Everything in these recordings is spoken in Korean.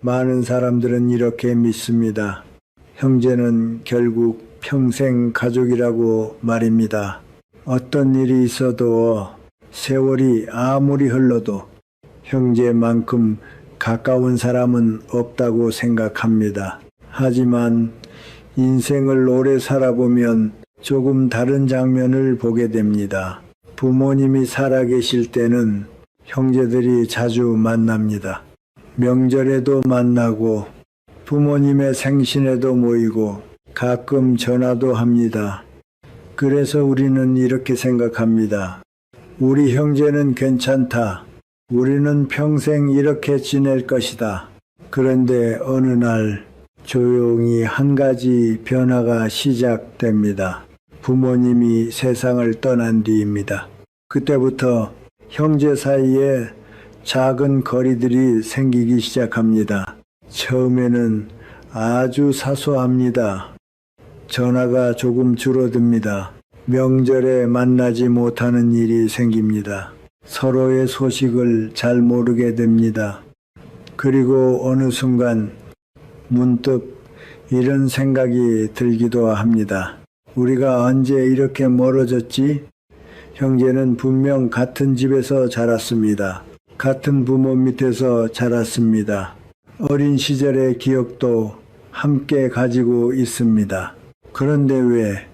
많은 사람들은 이렇게 믿습니다. 형제는 결국 평생 가족이라고 말입니다. 어떤 일이 있어도 세월이 아무리 흘러도 형제만큼 가까운 사람은 없다고 생각합니다. 하지만 인생을 오래 살아보면 조금 다른 장면을 보게 됩니다. 부모님이 살아계실 때는 형제들이 자주 만납니다. 명절에도 만나고 부모님의 생신에도 모이고 가끔 전화도 합니다. 그래서 우리는 이렇게 생각합니다. 우리 형제는 괜찮다. 우리는 평생 이렇게 지낼 것이다. 그런데 어느 날 조용히 한 가지 변화가 시작됩니다. 부모님이 세상을 떠난 뒤입니다. 그때부터 형제 사이에 작은 거리들이 생기기 시작합니다. 처음에는 아주 사소합니다. 전화가 조금 줄어듭니다. 명절에 만나지 못하는 일이 생깁니다. 서로의 소식을 잘 모르게 됩니다. 그리고 어느 순간 문득 이런 생각이 들기도 합니다. 우리가 언제 이렇게 멀어졌지? 형제는 분명 같은 집에서 자랐습니다. 같은 부모 밑에서 자랐습니다. 어린 시절의 기억도 함께 가지고 있습니다. 그런데 왜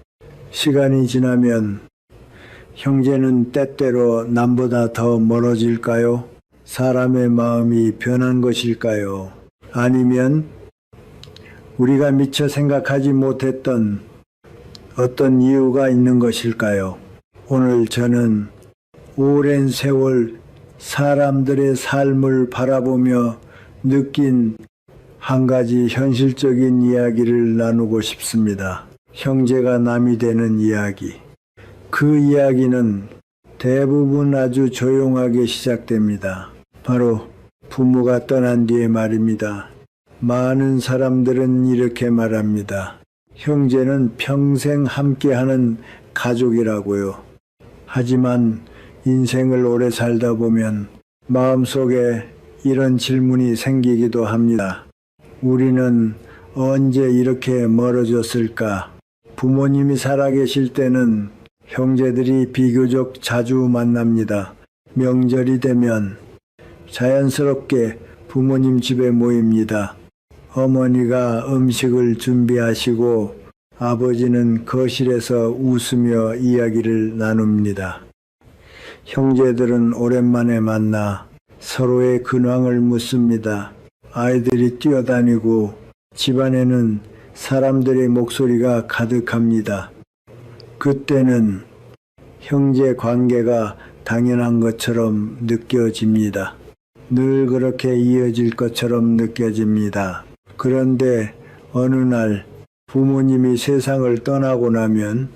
시간이 지나면 형제는 때때로 남보다 더 멀어질까요? 사람의 마음이 변한 것일까요? 아니면 우리가 미처 생각하지 못했던 어떤 이유가 있는 것일까요? 오늘 저는 오랜 세월 사람들의 삶을 바라보며 느낀 한 가지 현실적인 이야기를 나누고 싶습니다. 형제가 남이 되는 이야기. 그 이야기는 대부분 아주 조용하게 시작됩니다. 바로 부모가 떠난 뒤에 말입니다. 많은 사람들은 이렇게 말합니다. 형제는 평생 함께하는 가족이라고요. 하지만 인생을 오래 살다 보면 마음속에 이런 질문이 생기기도 합니다. 우리는 언제 이렇게 멀어졌을까? 부모님이 살아계실 때는 형제들이 비교적 자주 만납니다. 명절이 되면 자연스럽게 부모님 집에 모입니다. 어머니가 음식을 준비하시고 아버지는 거실에서 웃으며 이야기를 나눕니다. 형제들은 오랜만에 만나 서로의 근황을 묻습니다. 아이들이 뛰어다니고 집안에는 사람들의 목소리가 가득합니다. 그때는 형제 관계가 당연한 것처럼 느껴집니다. 늘 그렇게 이어질 것처럼 느껴집니다. 그런데 어느 날 부모님이 세상을 떠나고 나면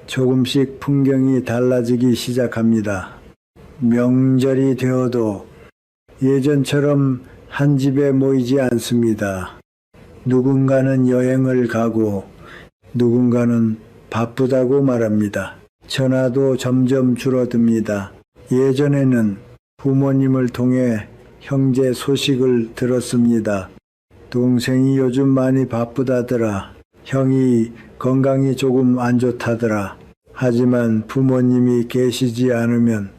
조금씩 풍경이 달라지기 시작합니다. 명절이 되어도 예전처럼 한 집에 모이지 않습니다. 누군가는 여행을 가고 누군가는 바쁘다고 말합니다. 전화도 점점 줄어듭니다. 예전에는 부모님을 통해 형제 소식을 들었습니다. 동생이 요즘 많이 바쁘다더라. 형이 건강이 조금 안 좋다더라. 하지만 부모님이 계시지 않으면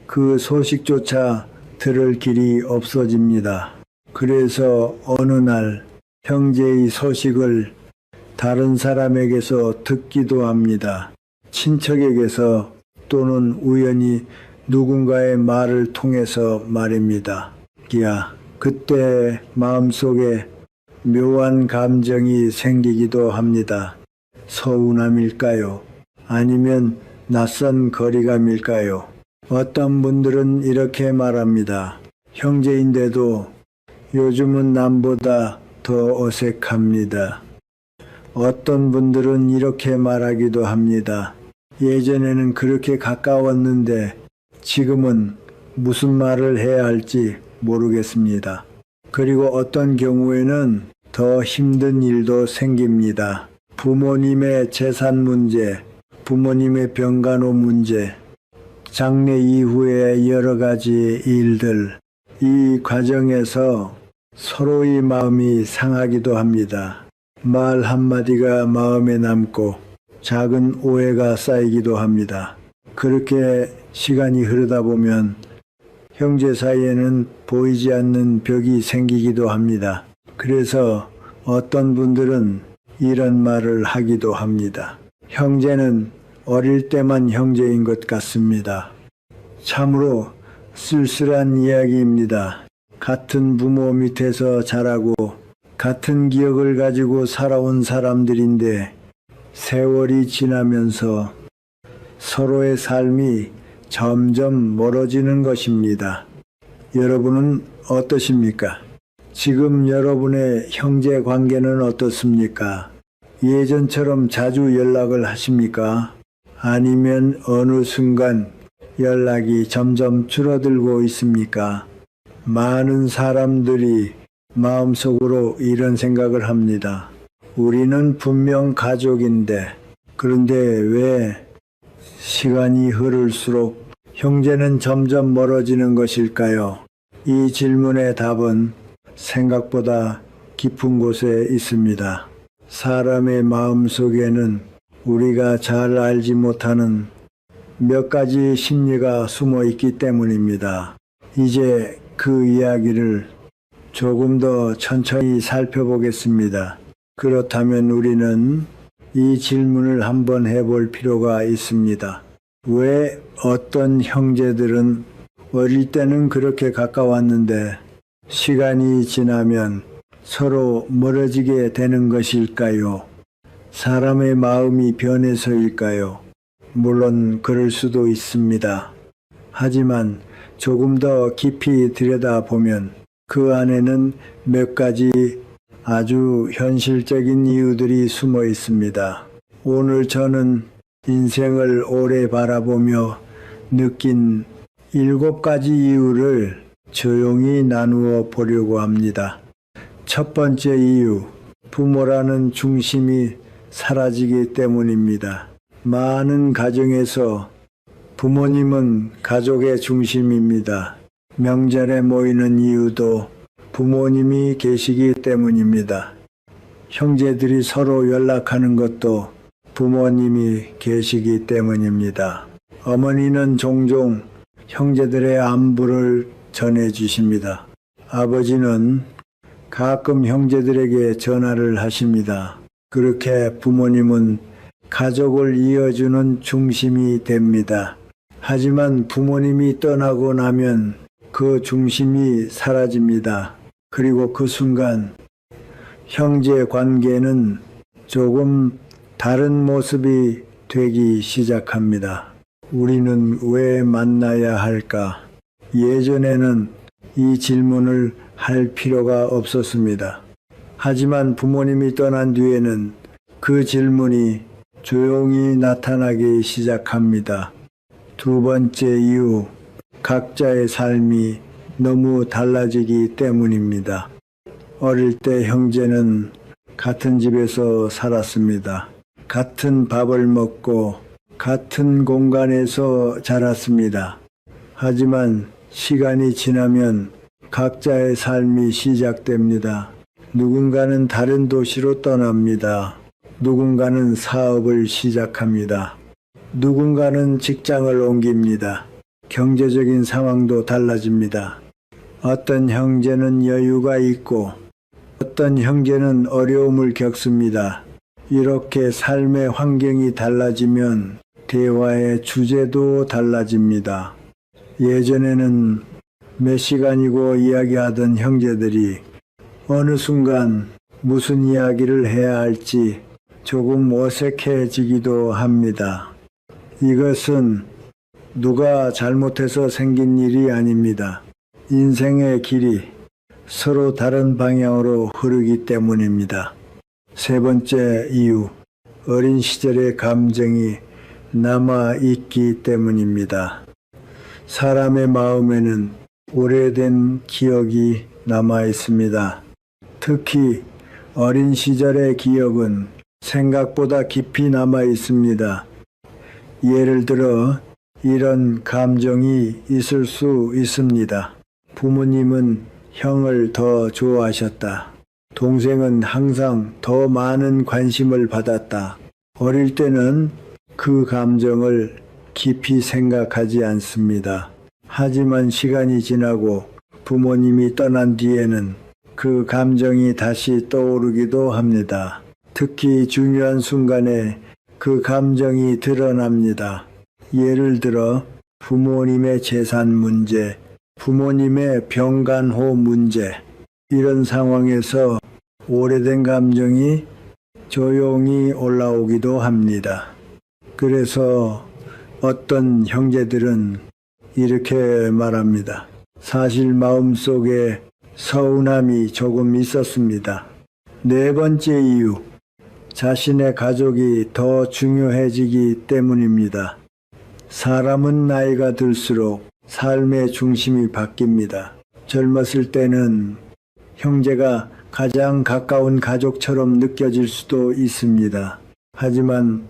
그 소식조차 들을 길이 없어집니다. 그래서 어느 날 형제의 소식을 다른 사람에게서 듣기도 합니다. 친척에게서 또는 우연히 누군가의 말을 통해서 말입니다. 그때 마음속에 묘한 감정이 생기기도 합니다. 서운함일까요? 아니면 낯선 거리감일까요? 어떤 분들은 이렇게 말합니다. 형제인데도 요즘은 남보다 더 어색합니다. 어떤 분들은 이렇게 말하기도 합니다. 예전에는 그렇게 가까웠는데 지금은 무슨 말을 해야 할지 모르겠습니다. 그리고 어떤 경우에는 더 힘든 일도 생깁니다. 부모님의 재산 문제, 부모님의 병간호 문제, 장례 이후의 여러 가지 일들, 이 과정에서 서로의 마음이 상하기도 합니다. 말 한마디가 마음에 남고 작은 오해가 쌓이기도 합니다. 그렇게 시간이 흐르다 보면 형제 사이에는 보이지 않는 벽이 생기기도 합니다. 그래서 어떤 분들은 이런 말을 하기도 합니다. 형제는 어릴 때만 형제인 것 같습니다. 참으로 쓸쓸한 이야기입니다. 같은 부모 밑에서 자라고 같은 기억을 가지고 살아온 사람들인데 세월이 지나면서 서로의 삶이 점점 멀어지는 것입니다. 여러분은 어떠십니까? 지금 여러분의 형제 관계는 어떻습니까? 예전처럼 자주 연락을 하십니까? 아니면 어느 순간 연락이 점점 줄어들고 있습니까? 많은 사람들이 마음속으로 이런 생각을 합니다. 우리는 분명 가족인데, 그런데 왜 시간이 흐를수록 형제는 점점 멀어지는 것일까요? 이 질문의 답은 생각보다 깊은 곳에 있습니다. 사람의 마음 속에는 우리가 잘 알지 못하는 몇 가지 심리가 숨어 있기 때문입니다. 이제 그 이야기를 조금 더 천천히 살펴보겠습니다. 그렇다면 우리는 이 질문을 한번 해볼 필요가 있습니다. 왜 어떤 형제들은 어릴 때는 그렇게 가까웠는데 시간이 지나면 서로 멀어지게 되는 것일까요? 사람의 마음이 변해서일까요? 물론 그럴 수도 있습니다. 하지만 조금 더 깊이 들여다보면 그 안에는 몇 가지 아주 현실적인 이유들이 숨어 있습니다. 오늘 저는 인생을 오래 바라보며 느낀 7가지 이유를 조용히 나누어 보려고 합니다. 첫 번째 이유, 부모라는 중심이 사라지기 때문입니다. 많은 가정에서 부모님은 가족의 중심입니다. 명절에 모이는 이유도 부모님이 계시기 때문입니다. 형제들이 서로 연락하는 것도 부모님이 계시기 때문입니다. 어머니는 종종 형제들의 안부를 전해주십니다. 아버지는 가끔 형제들에게 전화를 하십니다. 그렇게 부모님은 가족을 이어주는 중심이 됩니다. 하지만 부모님이 떠나고 나면 그 중심이 사라집니다. 그리고 그 순간 형제 관계는 조금 다른 모습이 되기 시작합니다. 우리는 왜 만나야 할까? 예전에는 이 질문을 할 필요가 없었습니다. 하지만 부모님이 떠난 뒤에는 그 질문이 조용히 나타나기 시작합니다. 두 번째 이유, 각자의 삶이 너무 달라지기 때문입니다. 어릴 때 형제는 같은 집에서 살았습니다. 같은 밥을 먹고 같은 공간에서 자랐습니다. 하지만 시간이 지나면 각자의 삶이 시작됩니다. 누군가는 다른 도시로 떠납니다. 누군가는 사업을 시작합니다. 누군가는 직장을 옮깁니다. 경제적인 상황도 달라집니다. 어떤 형제는 여유가 있고 어떤 형제는 어려움을 겪습니다. 이렇게 삶의 환경이 달라지면 대화의 주제도 달라집니다. 예전에는 몇 시간이고 이야기하던 형제들이 어느 순간 무슨 이야기를 해야 할지 조금 어색해지기도 합니다. 이것은 누가 잘못해서 생긴 일이 아닙니다. 인생의 길이 서로 다른 방향으로 흐르기 때문입니다. 세 번째 이유, 어린 시절의 감정이 남아있기 때문입니다. 사람의 마음에는 오래된 기억이 남아있습니다. 특히 어린 시절의 기억은 생각보다 깊이 남아있습니다. 예를 들어 이런 감정이 있을 수 있습니다. 부모님은 형을 더 좋아하셨다. 동생은 항상 더 많은 관심을 받았다. 어릴 때는 그 감정을 깊이 생각하지 않습니다. 하지만 시간이 지나고 부모님이 떠난 뒤에는 그 감정이 다시 떠오르기도 합니다. 특히 중요한 순간에 그 감정이 드러납니다. 예를 들어 부모님의 재산 문제, 부모님의 병간호 문제, 이런 상황에서 오래된 감정이 조용히 올라오기도 합니다. 그래서 어떤 형제들은 이렇게 말합니다. 사실 마음속에 서운함이 조금 있었습니다. 네 번째 이유, 자신의 가족이 더 중요해지기 때문입니다. 사람은 나이가 들수록 삶의 중심이 바뀝니다. 젊었을 때는 형제가 가장 가까운 가족처럼 느껴질 수도 있습니다. 하지만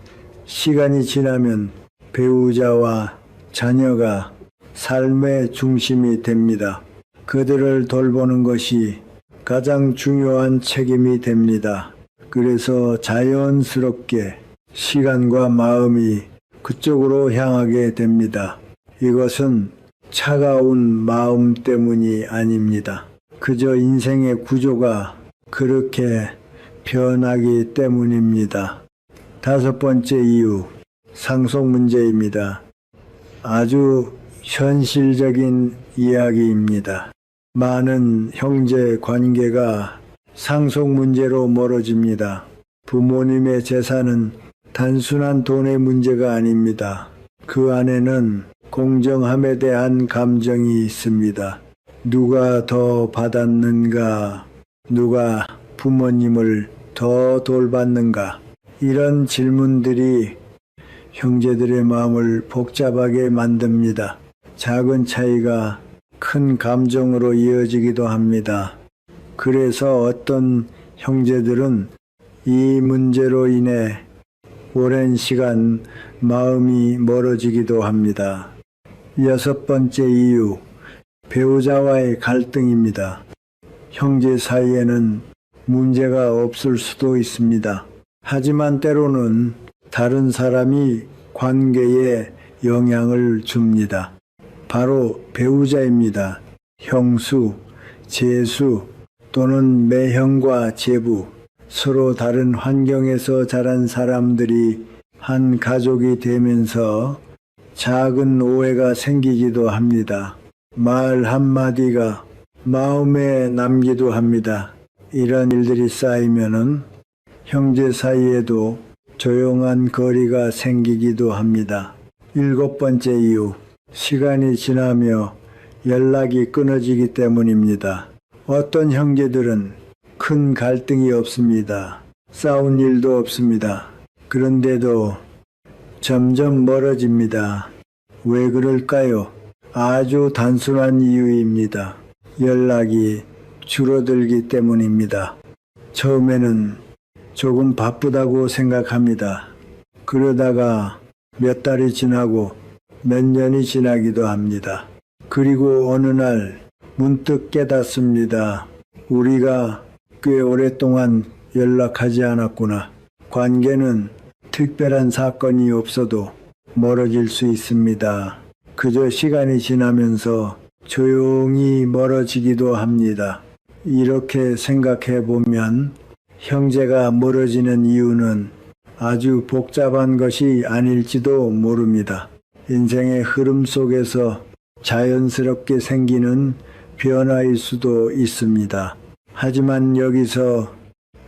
시간이 지나면 배우자와 자녀가 삶의 중심이 됩니다. 그들을 돌보는 것이 가장 중요한 책임이 됩니다. 그래서 자연스럽게 시간과 마음이 그쪽으로 향하게 됩니다. 이것은 차가운 마음 때문이 아닙니다. 그저 인생의 구조가 그렇게 변하기 때문입니다. 다섯 번째 이유, 상속 문제입니다. 아주 현실적인 이야기입니다. 많은 형제 관계가 상속 문제로 멀어집니다. 부모님의 재산은 단순한 돈의 문제가 아닙니다. 그 안에는 공정함에 대한 감정이 있습니다. 누가 더 받았는가? 누가 부모님을 더 돌봤는가? 이런 질문들이 형제들의 마음을 복잡하게 만듭니다. 작은 차이가 큰 감정으로 이어지기도 합니다. 그래서 어떤 형제들은 이 문제로 인해 오랜 시간 마음이 멀어지기도 합니다. 여섯 번째 이유, 배우자와의 갈등입니다. 형제 사이에는 문제가 없을 수도 있습니다. 하지만 때로는 다른 사람이 관계에 영향을 줍니다. 바로 배우자입니다. 형수, 제수 또는 매형과 제부, 서로 다른 환경에서 자란 사람들이 한 가족이 되면서 작은 오해가 생기기도 합니다. 말 한마디가 마음에 남기도 합니다. 이런 일들이 쌓이면은 형제 사이에도 조용한 거리가 생기기도 합니다. 일곱 번째 이유, 시간이 지나며 연락이 끊어지기 때문입니다. 어떤 형제들은 큰 갈등이 없습니다. 싸운 일도 없습니다. 그런데도 점점 멀어집니다. 왜 그럴까요? 아주 단순한 이유입니다. 연락이 줄어들기 때문입니다. 처음에는 조금 바쁘다고 생각합니다. 그러다가 몇 달이 지나고 몇 년이 지나기도 합니다. 그리고 어느 날 문득 깨닫습니다. 우리가 꽤 오랫동안 연락하지 않았구나. 관계는 특별한 사건이 없어도 멀어질 수 있습니다. 그저 시간이 지나면서 조용히 멀어지기도 합니다. 이렇게 생각해 보면 형제가 멀어지는 이유는 아주 복잡한 것이 아닐지도 모릅니다. 인생의 흐름 속에서 자연스럽게 생기는 변화일 수도 있습니다. 하지만 여기서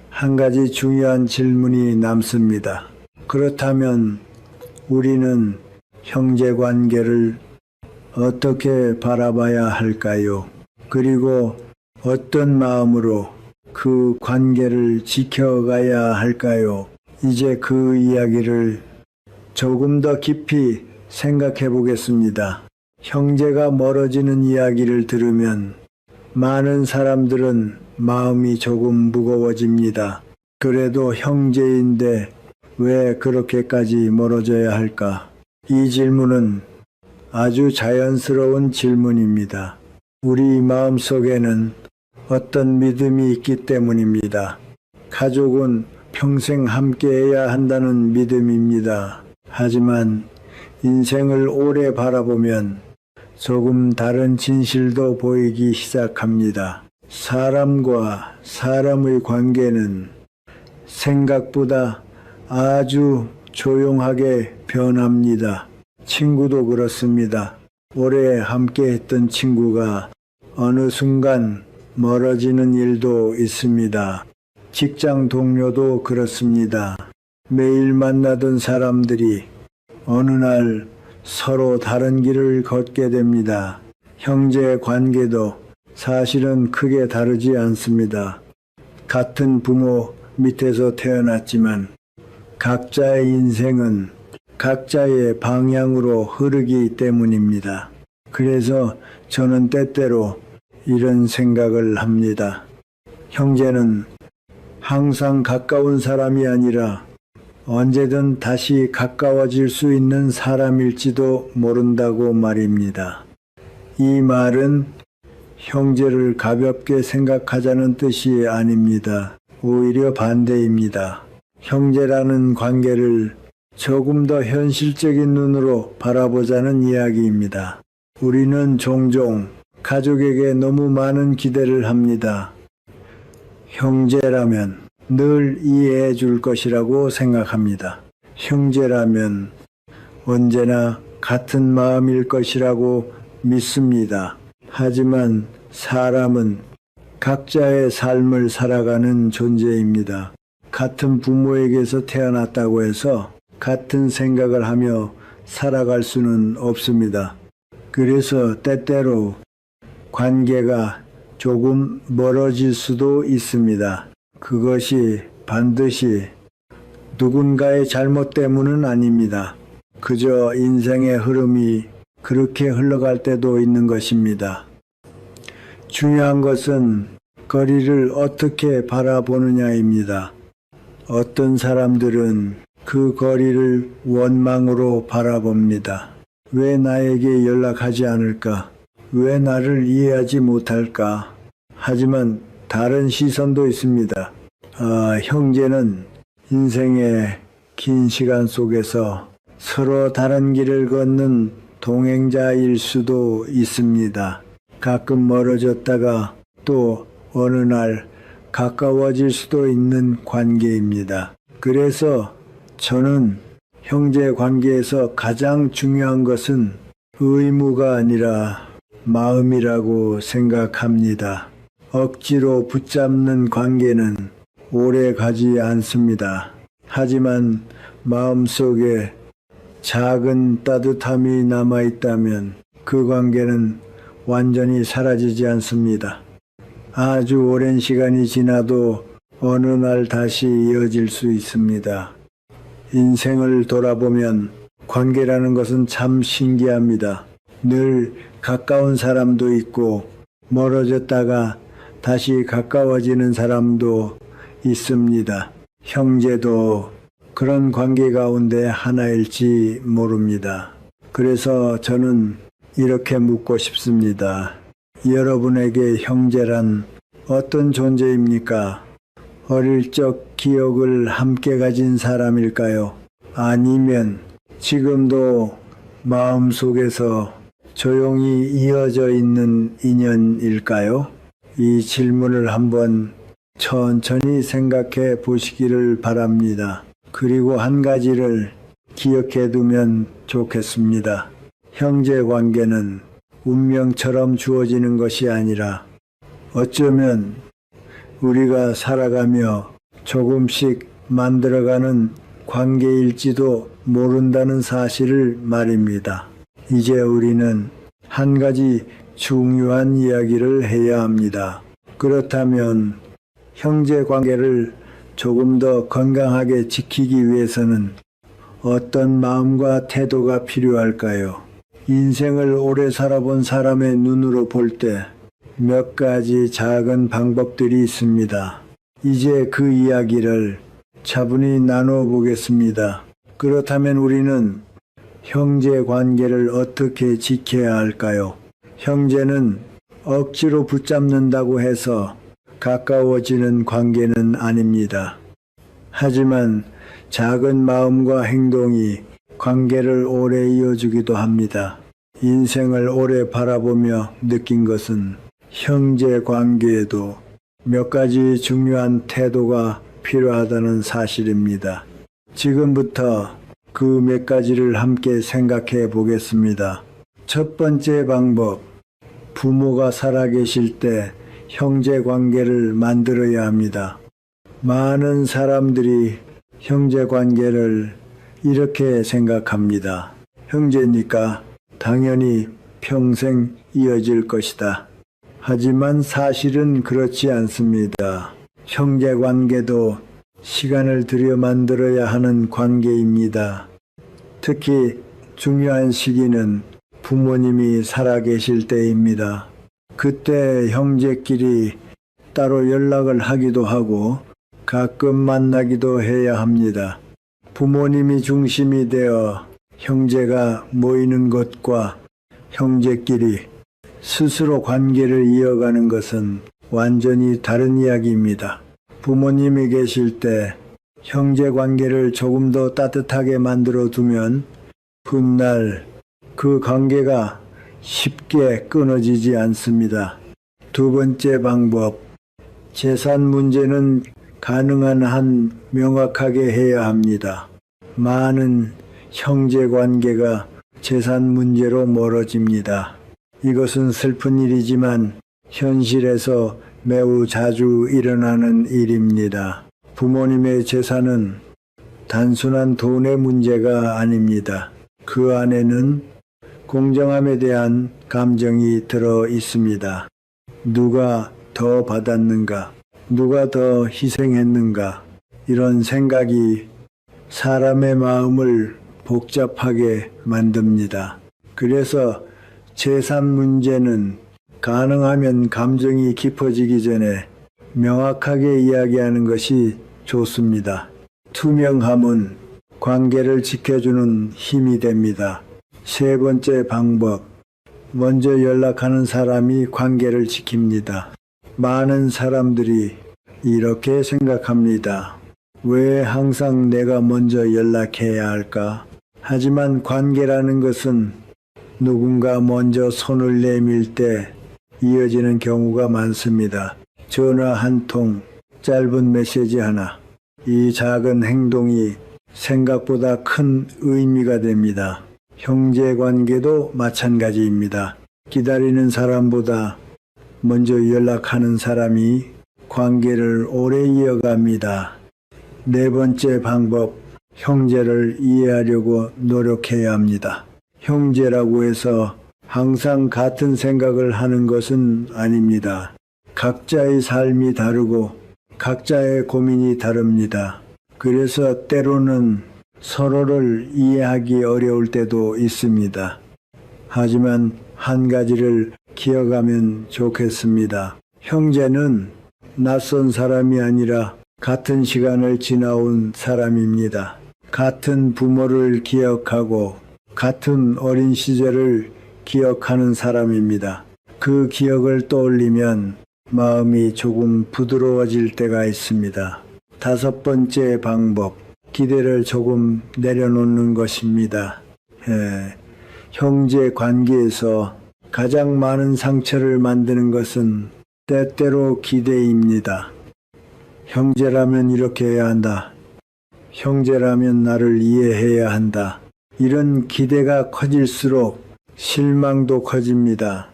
한 가지 중요한 질문이 남습니다. 그렇다면 우리는 형제 관계를 어떻게 바라봐야 할까요? 그리고 어떤 마음으로 그 관계를 지켜가야 할까요? 이제 그 이야기를 조금 더 깊이 생각해 보겠습니다. 형제가 멀어지는 이야기를 들으면 많은 사람들은 마음이 조금 무거워집니다. 그래도 형제인데 왜 그렇게까지 멀어져야 할까? 이 질문은 아주 자연스러운 질문입니다. 우리 마음속에는 어떤 믿음이 있기 때문입니다. 가족은 평생 함께해야 한다는 믿음입니다. 하지만 인생을 오래 바라보면 조금 다른 진실도 보이기 시작합니다. 사람과 사람의 관계는 생각보다 아주 조용하게 변합니다. 친구도 그렇습니다. 오래 함께했던 친구가 어느 순간 멀어지는 일도 있습니다. 직장 동료도 그렇습니다. 매일 만나던 사람들이 어느 날 서로 다른 길을 걷게 됩니다. 형제 관계도 사실은 크게 다르지 않습니다. 같은 부모 밑에서 태어났지만 각자의 인생은 각자의 방향으로 흐르기 때문입니다. 그래서 저는 때때로 이런 생각을 합니다. 형제는 항상 가까운 사람이 아니라 언제든 다시 가까워질 수 있는 사람일지도 모른다고 말입니다. 이 말은 형제를 가볍게 생각하자는 뜻이 아닙니다. 오히려 반대입니다. 형제라는 관계를 조금 더 현실적인 눈으로 바라보자는 이야기입니다. 우리는 종종 가족에게 너무 많은 기대를 합니다. 형제라면 늘 이해해 줄 것이라고 생각합니다. 형제라면 언제나 같은 마음일 것이라고 믿습니다. 하지만 사람은 각자의 삶을 살아가는 존재입니다. 같은 부모에게서 태어났다고 해서 같은 생각을 하며 살아갈 수는 없습니다. 그래서 때때로 관계가 조금 멀어질 수도 있습니다. 그것이 반드시 누군가의 잘못 때문은 아닙니다. 그저 인생의 흐름이 그렇게 흘러갈 때도 있는 것입니다. 중요한 것은 거리를 어떻게 바라보느냐입니다. 어떤 사람들은 그 거리를 원망으로 바라봅니다. 왜 나에게 연락하지 않을까? 왜 나를 이해하지 못할까? 하지만 다른 시선도 있습니다. 형제는 인생의 긴 시간 속에서 서로 다른 길을 걷는 동행자일 수도 있습니다. 가끔 멀어졌다가 또 어느 날 가까워질 수도 있는 관계입니다. 그래서 저는 형제 관계에서 가장 중요한 것은 의무가 아니라 마음이라고 생각합니다. 억지로 붙잡는 관계는 오래 가지 않습니다. 하지만 마음속에 작은 따뜻함이 남아있다면 그 관계는 완전히 사라지지 않습니다. 아주 오랜 시간이 지나도 어느 날 다시 이어질 수 있습니다. 인생을 돌아보면 관계라는 것은 참 신기합니다. 늘 가까운 사람도 있고 멀어졌다가 다시 가까워지는 사람도 있습니다. 형제도 그런 관계 가운데 하나일지 모릅니다. 그래서 저는 이렇게 묻고 싶습니다. 여러분에게 형제란 어떤 존재입니까? 어릴 적 기억을 함께 가진 사람일까요? 아니면 지금도 마음속에서 조용히 이어져 있는 인연일까요? 이 질문을 한번 천천히 생각해 보시기를 바랍니다. 그리고 한 가지를 기억해 두면 좋겠습니다. 형제 관계는 운명처럼 주어지는 것이 아니라 어쩌면 우리가 살아가며 조금씩 만들어가는 관계일지도 모른다는 사실을 말입니다. 이제 우리는 한 가지 중요한 이야기를 해야 합니다. 그렇다면 형제 관계를 조금 더 건강하게 지키기 위해서는 어떤 마음과 태도가 필요할까요? 인생을 오래 살아본 사람의 눈으로 볼 때 몇 가지 작은 방법들이 있습니다. 이제 그 이야기를 차분히 나눠보겠습니다. 그렇다면 우리는 형제 관계를 어떻게 지켜야 할까요? 형제는 억지로 붙잡는다고 해서 가까워지는 관계는 아닙니다. 하지만 작은 마음과 행동이 관계를 오래 이어주기도 합니다. 인생을 오래 바라보며 느낀 것은 형제 관계에도 몇 가지 중요한 태도가 필요하다는 사실입니다. 지금부터 그 몇 가지를 함께 생각해 보겠습니다. 첫 번째 방법, 부모가 살아계실 때 형제 관계를 만들어야 합니다. 많은 사람들이 형제 관계를 이렇게 생각합니다. 형제니까 당연히 평생 이어질 것이다. 하지만 사실은 그렇지 않습니다. 형제 관계도 시간을 들여 만들어야 하는 관계입니다. 특히 중요한 시기는 부모님이 살아계실 때입니다. 그때 형제끼리 따로 연락을 하기도 하고 가끔 만나기도 해야 합니다. 부모님이 중심이 되어 형제가 모이는 것과 형제끼리 스스로 관계를 이어가는 것은 완전히 다른 이야기입니다. 부모님이 계실 때 형제 관계를 조금 더 따뜻하게 만들어 두면 훗날 그 관계가 쉽게 끊어지지 않습니다. 두 번째 방법, 재산 문제는 가능한 한 명확하게 해야 합니다. 많은 형제 관계가 재산 문제로 멀어집니다. 이것은 슬픈 일이지만 현실에서 매우 자주 일어나는 일입니다. 부모님의 재산은 단순한 돈의 문제가 아닙니다. 그 안에는 공정함에 대한 감정이 들어 있습니다. 누가 더 받았는가? 누가 더 희생했는가? 이런 생각이 사람의 마음을 복잡하게 만듭니다. 그래서 재산 문제는 가능하면 감정이 깊어지기 전에 명확하게 이야기하는 것이 좋습니다. 투명함은 관계를 지켜주는 힘이 됩니다. 세 번째 방법, 먼저 연락하는 사람이 관계를 지킵니다. 많은 사람들이 이렇게 생각합니다. 왜 항상 내가 먼저 연락해야 할까? 하지만 관계라는 것은 누군가 먼저 손을 내밀 때 이어지는 경우가 많습니다. 전화 한 통, 짧은 메시지 하나, 이 작은 행동이 생각보다 큰 의미가 됩니다. 형제 관계도 마찬가지입니다. 기다리는 사람보다 먼저 연락하는 사람이 관계를 오래 이어갑니다. 네 번째 방법, 형제를 이해하려고 노력해야 합니다. 형제라고 해서 항상 같은 생각을 하는 것은 아닙니다. 각자의 삶이 다르고 각자의 고민이 다릅니다. 그래서 때로는 서로를 이해하기 어려울 때도 있습니다. 하지만 한 가지를 기억하면 좋겠습니다. 형제는 낯선 사람이 아니라 같은 시간을 지나온 사람입니다. 같은 부모를 기억하고 같은 어린 시절을 기억하는 사람입니다. 그 기억을 떠올리면 마음이 조금 부드러워질 때가 있습니다. 다섯 번째 방법, 기대를 조금 내려놓는 것입니다. 형제 관계에서 가장 많은 상처를 만드는 것은 때때로 기대입니다. 형제라면 이렇게 해야 한다. 형제라면 나를 이해해야 한다. 이런 기대가 커질수록 실망도 커집니다.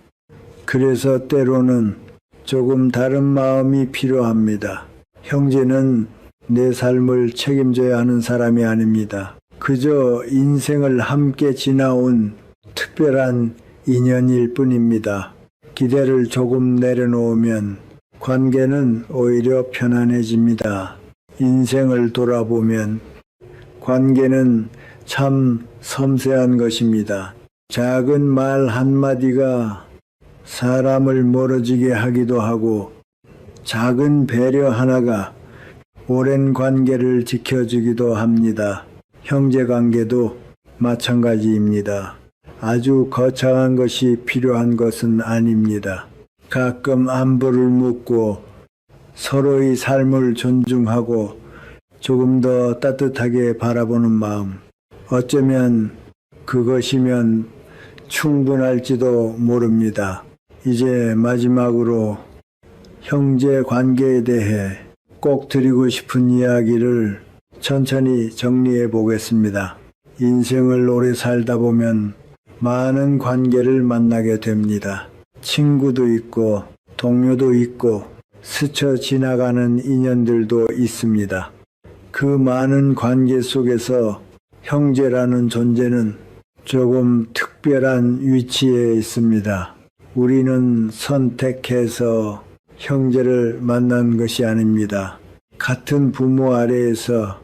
그래서 때로는 조금 다른 마음이 필요합니다. 형제는 내 삶을 책임져야 하는 사람이 아닙니다. 그저 인생을 함께 지나온 특별한 인연일 뿐입니다. 기대를 조금 내려놓으면 관계는 오히려 편안해집니다. 인생을 돌아보면 관계는 참 섬세한 것입니다. 작은 말 한마디가 사람을 멀어지게 하기도 하고 작은 배려 하나가 오랜 관계를 지켜주기도 합니다. 형제관계도 마찬가지입니다. 아주 거창한 것이 필요한 것은 아닙니다. 가끔 안부를 묻고 서로의 삶을 존중하고 조금 더 따뜻하게 바라보는 마음. 어쩌면 그것이면 충분할지도 모릅니다. 이제 마지막으로 형제 관계에 대해 꼭 드리고 싶은 이야기를 천천히 정리해 보겠습니다. 인생을 오래 살다 보면 많은 관계를 만나게 됩니다. 친구도 있고 동료도 있고 스쳐 지나가는 인연들도 있습니다. 그 많은 관계 속에서 형제라는 존재는 조금 특별한 위치에 있습니다. 우리는 선택해서 형제를 만난 것이 아닙니다. 같은 부모 아래에서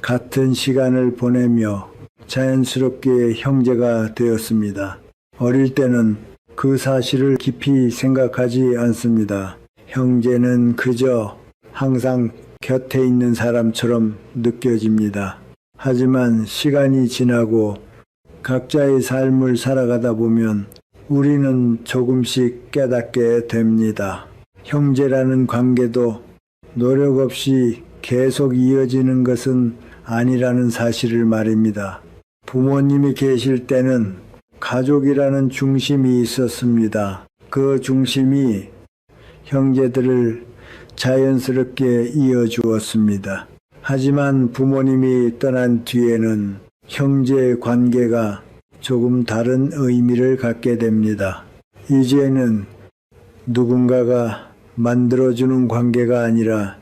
같은 시간을 보내며 자연스럽게 형제가 되었습니다. 어릴 때는 그 사실을 깊이 생각하지 않습니다. 형제는 그저 항상 곁에 있는 사람처럼 느껴집니다. 하지만 시간이 지나고 각자의 삶을 살아가다 보면 우리는 조금씩 깨닫게 됩니다. 형제라는 관계도 노력 없이 계속 이어지는 것은 아니라는 사실을 말입니다. 부모님이 계실 때는 가족이라는 중심이 있었습니다. 그 중심이 형제들을 자연스럽게 이어주었습니다. 하지만 부모님이 떠난 뒤에는 형제 관계가 조금 다른 의미를 갖게 됩니다. 이제는 누군가가 만들어주는 관계가 아니라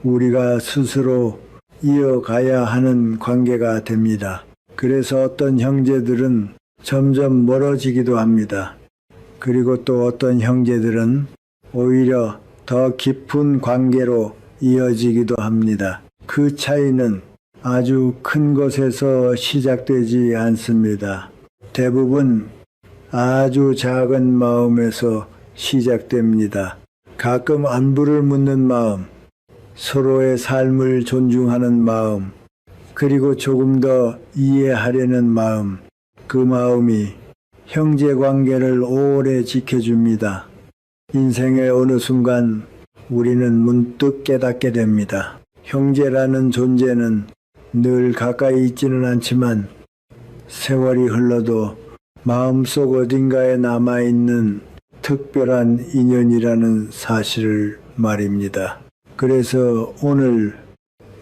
우리가 스스로 이어가야 하는 관계가 됩니다. 그래서 어떤 형제들은 점점 멀어지기도 합니다. 그리고 또 어떤 형제들은 오히려 더 깊은 관계로 이어지기도 합니다. 그 차이는 아주 큰 것에서 시작되지 않습니다. 대부분 아주 작은 마음에서 시작됩니다. 가끔 안부를 묻는 마음, 서로의 삶을 존중하는 마음, 그리고 조금 더 이해하려는 마음, 그 마음이 형제 관계를 오래 지켜줍니다. 인생의 어느 순간 우리는 문득 깨닫게 됩니다. 형제라는 존재는 늘 가까이 있지는 않지만 세월이 흘러도 마음속 어딘가에 남아있는 특별한 인연이라는 사실을 말입니다. 그래서 오늘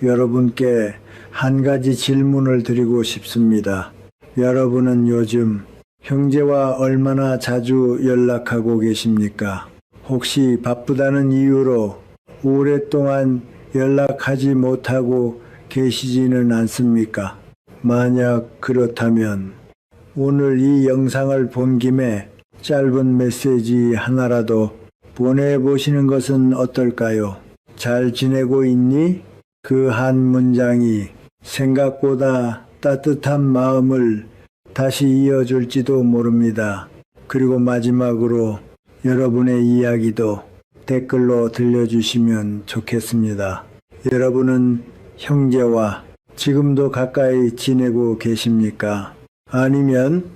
여러분께 한 가지 질문을 드리고 싶습니다. 여러분은 요즘 형제와 얼마나 자주 연락하고 계십니까? 혹시 바쁘다는 이유로 오랫동안 연락하지 못하고 계시지는 않습니까? 만약 그렇다면 오늘 이 영상을 본 김에 짧은 메시지 하나라도 보내보시는 것은 어떨까요? 잘 지내고 있니? 그 한 문장이 생각보다 따뜻한 마음을 다시 이어줄지도 모릅니다. 그리고 마지막으로 여러분의 이야기도 댓글로 들려주시면 좋겠습니다. 여러분은 형제와 지금도 가까이 지내고 계십니까? 아니면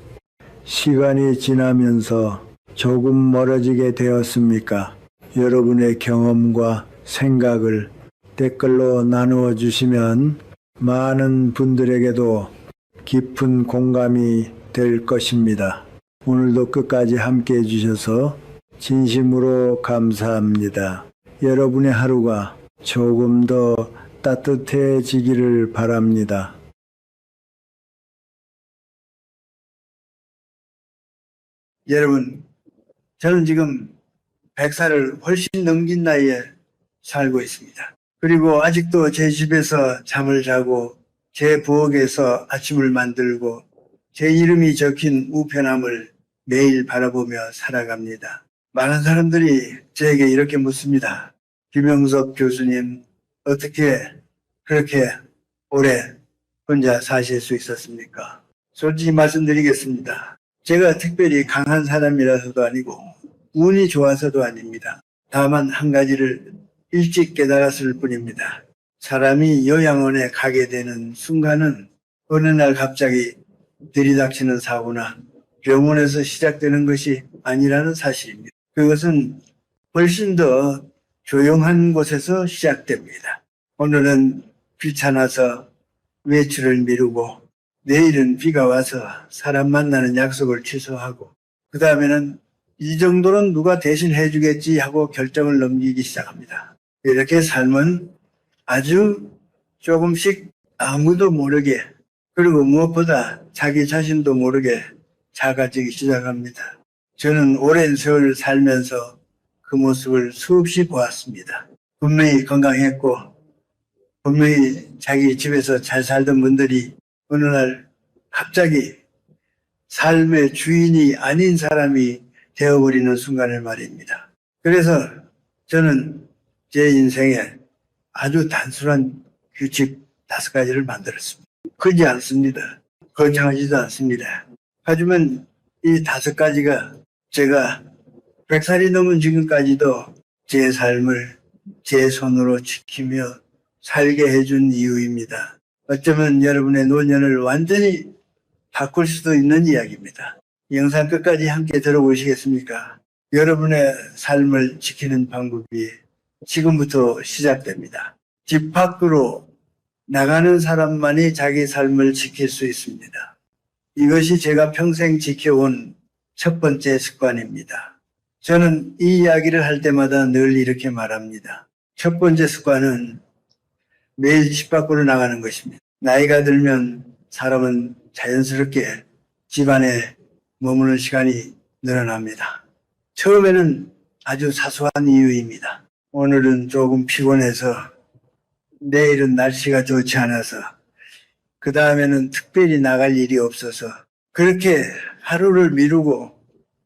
시간이 지나면서 조금 멀어지게 되었습니까? 여러분의 경험과 생각을 댓글로 나누어 주시면 많은 분들에게도 깊은 공감이 될 것입니다. 오늘도 끝까지 함께 해주셔서 진심으로 감사합니다. 여러분의 하루가 조금 더 따뜻해지기를 바랍니다. 여러분, 저는 지금 100살을 훨씬 넘긴 나이에 살고 있습니다. 그리고 아직도 제 집에서 잠을 자고 제 부엌에서 아침을 만들고 제 이름이 적힌 우편함을 매일 바라보며 살아갑니다. 많은 사람들이 저에게 이렇게 묻습니다. 김영석 교수님, 어떻게 그렇게 오래 혼자 사실 수 있었습니까? 솔직히 말씀드리겠습니다. 제가 특별히 강한 사람이라서도 아니고 운이 좋아서도 아닙니다. 다만 한 가지를 일찍 깨달았을 뿐입니다. 사람이 요양원에 가게 되는 순간은 어느 날 갑자기 들이닥치는 사고나 병원에서 시작되는 것이 아니라는 사실입니다. 그것은 훨씬 더 조용한 곳에서 시작됩니다. 오늘은 귀찮아서 외출을 미루고 내일은 비가 와서 사람 만나는 약속을 취소하고 그 다음에는 이 정도는 누가 대신 해주겠지 하고 결정을 넘기기 시작합니다. 이렇게 삶은 아주 조금씩 아무도 모르게 그리고 무엇보다 자기 자신도 모르게 작아지기 시작합니다. 저는 오랜 세월 살면서 그 모습을 수없이 보았습니다. 분명히 건강했고 분명히 자기 집에서 잘 살던 분들이 어느 날 갑자기 삶의 주인이 아닌 사람이 되어버리는 순간을 말입니다. 그래서 저는 제 인생에 아주 단순한 규칙 5가지를 만들었습니다. 크지 않습니다. 거창하지도 않습니다. 하지만 이 5가지가 제가 100살이 넘은 지금까지도 제 삶을 제 손으로 지키며 살게 해준 이유입니다. 어쩌면 여러분의 노년을 완전히 바꿀 수도 있는 이야기입니다. 영상 끝까지 함께 들어보시겠습니까? 여러분의 삶을 지키는 방법이 지금부터 시작됩니다. 집 밖으로 나가는 사람만이 자기 삶을 지킬 수 있습니다. 이것이 제가 평생 지켜온 첫 번째 습관입니다. 저는 이 이야기를 할 때마다 늘 이렇게 말합니다. 첫 번째 습관은 매일 집 밖으로 나가는 것입니다. 나이가 들면 사람은 자연스럽게 집안에 머무는 시간이 늘어납니다. 처음에는 아주 사소한 이유입니다. 오늘은 조금 피곤해서 내일은 날씨가 좋지 않아서 그 다음에는 특별히 나갈 일이 없어서 그렇게 하루를 미루고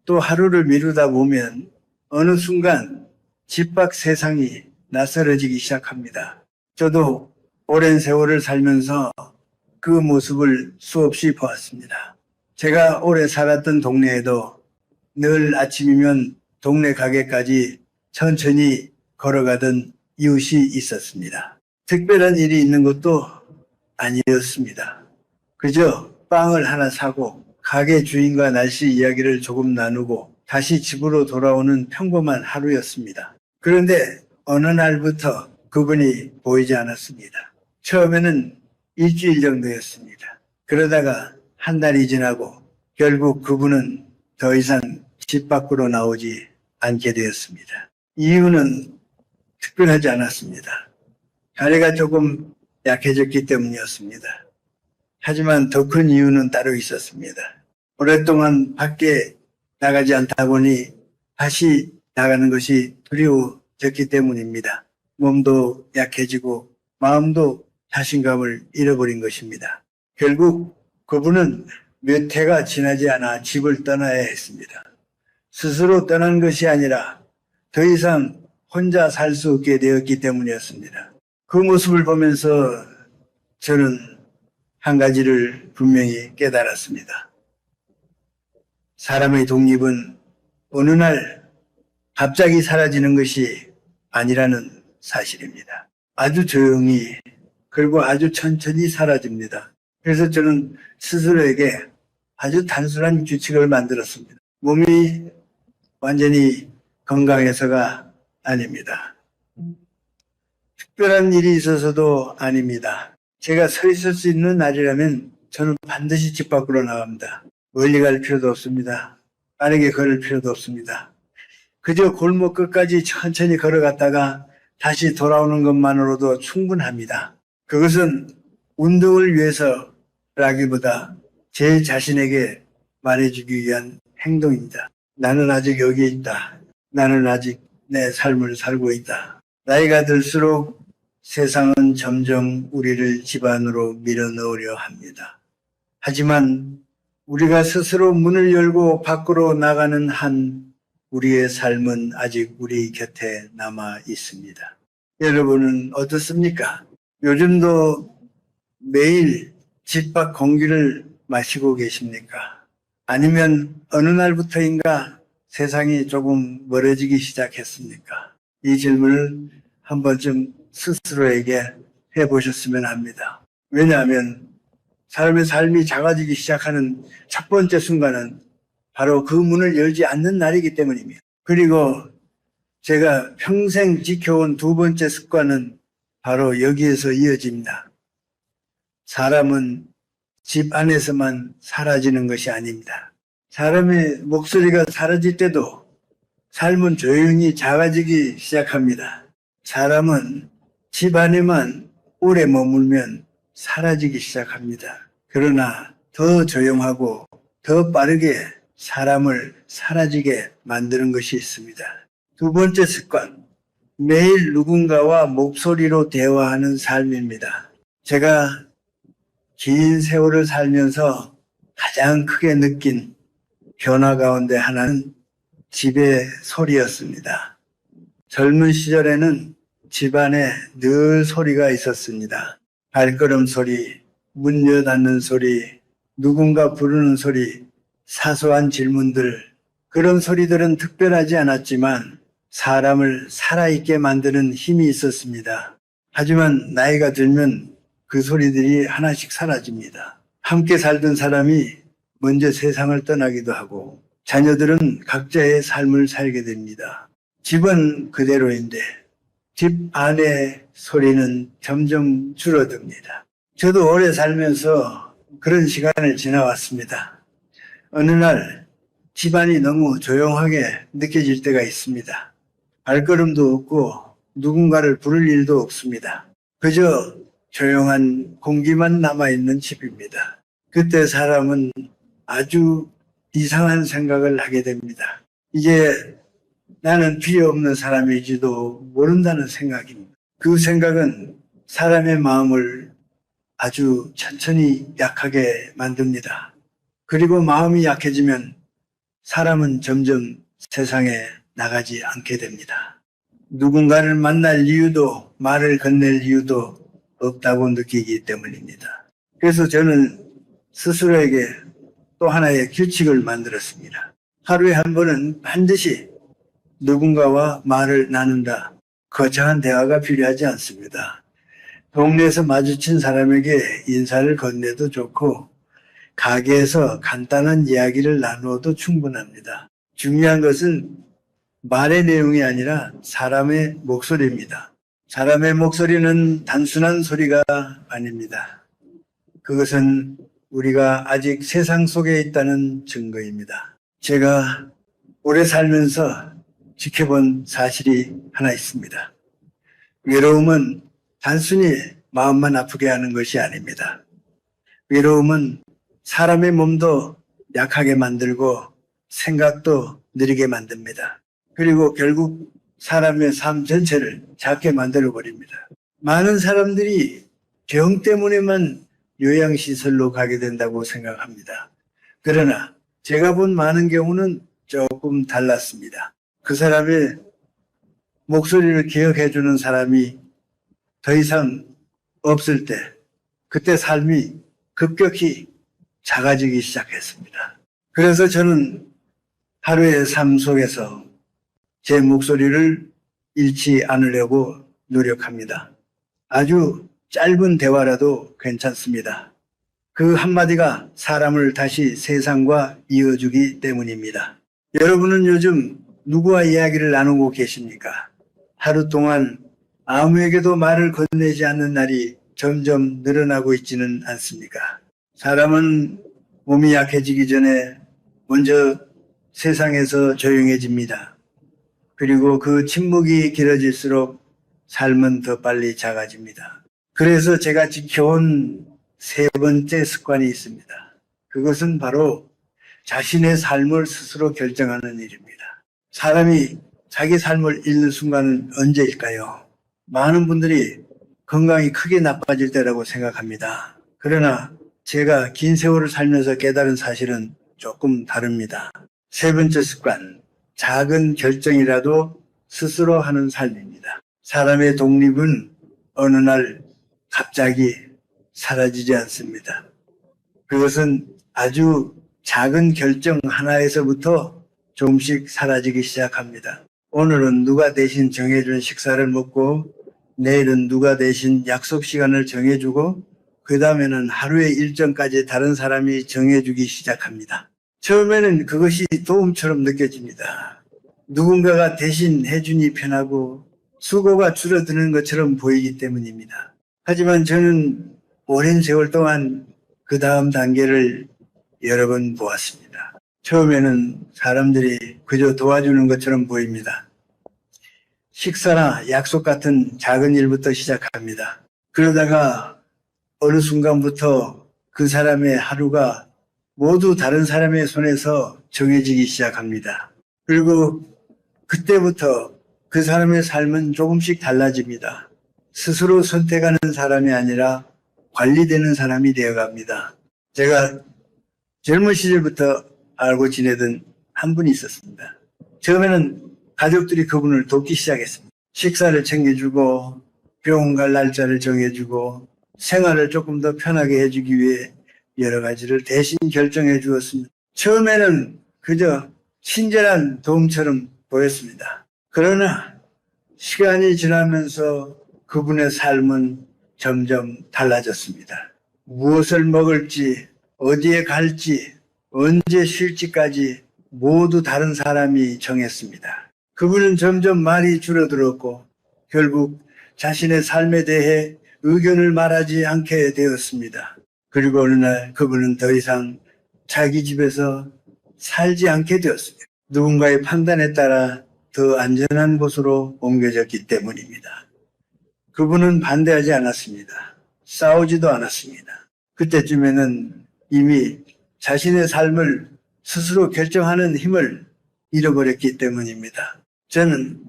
또 하루를 미루다 보면 어느 순간 집 밖 세상이 낯설어지기 시작합니다. 저도 오랜 세월을 살면서 그 모습을 수없이 보았습니다. 제가 오래 살았던 동네에도 늘 아침이면 동네 가게까지 천천히 걸어가던 이웃이 있었습니다. 특별한 일이 있는 것도 아니었습니다. 그저 빵을 하나 사고 가게 주인과 날씨 이야기를 조금 나누고 다시 집으로 돌아오는 평범한 하루였습니다. 그런데 어느 날부터 그분이 보이지 않았습니다. 처음에는 일주일 정도였습니다. 그러다가 한 달이 지나고 결국 그분은 더 이상 집 밖으로 나오지 않게 되었습니다. 이유는 특별하지 않았습니다. 다리가 조금 약해졌기 때문이었습니다. 하지만 더 큰 이유는 따로 있었습니다. 오랫동안 밖에 나가지 않다 보니 다시 나가는 것이 두려워졌기 때문입니다. 몸도 약해지고 마음도 자신감을 잃어버린 것입니다. 결국 그분은 몇 해가 지나지 않아 집을 떠나야 했습니다. 스스로 떠난 것이 아니라 더 이상 혼자 살 수 없게 되었기 때문이었습니다. 그 모습을 보면서 저는 한 가지를 분명히 깨달았습니다. 사람의 독립은 어느 날 갑자기 사라지는 것이 아니라는 사실입니다. 아주 조용히 그리고 아주 천천히 사라집니다. 그래서 저는 스스로에게 아주 단순한 규칙을 만들었습니다. 몸이 완전히 건강해서가 아닙니다. 특별한 일이 있어서도 아닙니다. 제가 서 있을 수 있는 날이라면 저는 반드시 집 밖으로 나갑니다. 멀리 갈 필요도 없습니다. 빠르게 걸을 필요도 없습니다. 그저 골목 끝까지 천천히 걸어갔다가 다시 돌아오는 것만으로도 충분합니다. 그것은 운동을 위해서라기보다 제 자신에게 말해주기 위한 행동입니다. 나는 아직 여기 있다. 나는 아직 내 삶을 살고 있다. 나이가 들수록 세상은 점점 우리를 집 안으로 밀어넣으려 합니다. 하지만 우리가 스스로 문을 열고 밖으로 나가는 한 우리의 삶은 아직 우리 곁에 남아 있습니다. 여러분은 어떻습니까? 요즘도 매일 집 밖 공기를 마시고 계십니까? 아니면 어느 날부터인가 세상이 조금 멀어지기 시작했습니까? 이 질문을 한 번쯤 스스로에게 해보셨으면 합니다. 왜냐하면 사람의 삶이 작아지기 시작하는 첫 번째 순간은 바로 그 문을 열지 않는 날이기 때문입니다. 그리고 제가 평생 지켜온 두 번째 습관은 바로 여기에서 이어집니다. 사람은 집 안에서만 사라지는 것이 아닙니다. 사람의 목소리가 사라질 때도 삶은 조용히 작아지기 시작합니다. 사람은 집 안에만 오래 머물면 사라지기 시작합니다. 그러나 더 조용하고 더 빠르게 사람을 사라지게 만드는 것이 있습니다. 두 번째 습관, 매일 누군가와 목소리로 대화하는 삶입니다. 제가 긴 세월을 살면서 가장 크게 느낀 변화 가운데 하나는 집의 소리였습니다. 젊은 시절에는 집안에 늘 소리가 있었습니다. 발걸음 소리, 문 닫는 소리, 누군가 부르는 소리, 사소한 질문들, 그런 소리들은 특별하지 않았지만 사람을 살아있게 만드는 힘이 있었습니다. 하지만 나이가 들면 그 소리들이 하나씩 사라집니다. 함께 살던 사람이 먼저 세상을 떠나기도 하고 자녀들은 각자의 삶을 살게 됩니다. 집은 그대로인데 집 안의 소리는 점점 줄어듭니다. 저도 오래 살면서 그런 시간을 지나왔습니다. 어느 날 집안이 너무 조용하게 느껴질 때가 있습니다. 발걸음도 없고 누군가를 부를 일도 없습니다. 그저 조용한 공기만 남아있는 집입니다. 그때 사람은 아주 이상한 생각을 하게 됩니다. 이제 나는 필요 없는 사람이지도 모른다는 생각입니다. 그 생각은 사람의 마음을 아주 천천히 약하게 만듭니다. 그리고 마음이 약해지면 사람은 점점 세상에 나가지 않게 됩니다. 누군가를 만날 이유도 말을 건넬 이유도 없다고 느끼기 때문입니다. 그래서 저는 스스로에게 또 하나의 규칙을 만들었습니다. 하루에 한 번은 반드시 누군가와 말을 나눈다. 거창한 대화가 필요하지 않습니다. 동네에서 마주친 사람에게 인사를 건네도 좋고 가게에서 간단한 이야기를 나누어도 충분합니다. 중요한 것은 말의 내용이 아니라 사람의 목소리입니다. 사람의 목소리는 단순한 소리가 아닙니다. 그것은 우리가 아직 세상 속에 있다는 증거입니다. 제가 오래 살면서 지켜본 사실이 하나 있습니다. 외로움은 단순히 마음만 아프게 하는 것이 아닙니다. 외로움은 사람의 몸도 약하게 만들고 생각도 느리게 만듭니다. 그리고 결국 사람의 삶 전체를 작게 만들어 버립니다. 많은 사람들이 병 때문에만 요양시설로 가게 된다고 생각합니다. 그러나 제가 본 많은 경우는 조금 달랐습니다. 그 사람의 목소리를 기억해 주는 사람이 더 이상 없을 때 그때 삶이 급격히 작아지기 시작했습니다. 그래서 저는 하루의 삶 속에서 제 목소리를 잃지 않으려고 노력합니다. 아주 짧은 대화라도 괜찮습니다. 그 한마디가 사람을 다시 세상과 이어주기 때문입니다. 여러분은 요즘 누구와 이야기를 나누고 계십니까? 하루 동안 아무에게도 말을 건네지 않는 날이 점점 늘어나고 있지는 않습니까? 사람은 몸이 약해지기 전에 먼저 세상에서 조용해집니다. 그리고 그 침묵이 길어질수록 삶은 더 빨리 작아집니다. 그래서 제가 지켜온 세 번째 습관이 있습니다. 그것은 바로 자신의 삶을 스스로 결정하는 일입니다. 사람이 자기 삶을 잃는 순간은 언제일까요? 많은 분들이 건강이 크게 나빠질 때라고 생각합니다. 그러나 제가 긴 세월을 살면서 깨달은 사실은 조금 다릅니다. 세 번째 습관, 작은 결정이라도 스스로 하는 삶입니다. 사람의 독립은 어느 날 갑자기 사라지지 않습니다. 그것은 아주 작은 결정 하나에서부터 조금씩 사라지기 시작합니다. 오늘은 누가 대신 정해준 식사를 먹고 내일은 누가 대신 약속 시간을 정해주고 그 다음에는 하루의 일정까지 다른 사람이 정해주기 시작합니다. 처음에는 그것이 도움처럼 느껴집니다. 누군가가 대신 해주니 편하고 수고가 줄어드는 것처럼 보이기 때문입니다. 하지만 저는 오랜 세월 동안 그 다음 단계를 여러 번 보았습니다. 처음에는 사람들이 그저 도와주는 것처럼 보입니다. 식사나 약속 같은 작은 일부터 시작합니다. 그러다가 어느 순간부터 그 사람의 하루가 모두 다른 사람의 손에서 정해지기 시작합니다. 그리고 그때부터 그 사람의 삶은 조금씩 달라집니다. 스스로 선택하는 사람이 아니라 관리되는 사람이 되어갑니다. 제가 젊은 시절부터 알고 지내던 한 분이 있었습니다. 처음에는 가족들이 그분을 돕기 시작했습니다. 식사를 챙겨주고 병원 갈 날짜를 정해주고 생활을 조금 더 편하게 해주기 위해 여러 가지를 대신 결정해 주었습니다. 처음에는 그저 친절한 도움처럼 보였습니다. 그러나 시간이 지나면서 그분의 삶은 점점 달라졌습니다. 무엇을 먹을지, 어디에 갈지, 언제 쉴지까지 모두 다른 사람이 정했습니다. 그분은 점점 말이 줄어들었고 결국 자신의 삶에 대해 의견을 말하지 않게 되었습니다. 그리고 어느 날 그분은 더 이상 자기 집에서 살지 않게 되었습니다. 누군가의 판단에 따라 더 안전한 곳으로 옮겨졌기 때문입니다. 그분은 반대하지 않았습니다. 싸우지도 않았습니다. 그때쯤에는 이미 자신의 삶을 스스로 결정하는 힘을 잃어버렸기 때문입니다. 저는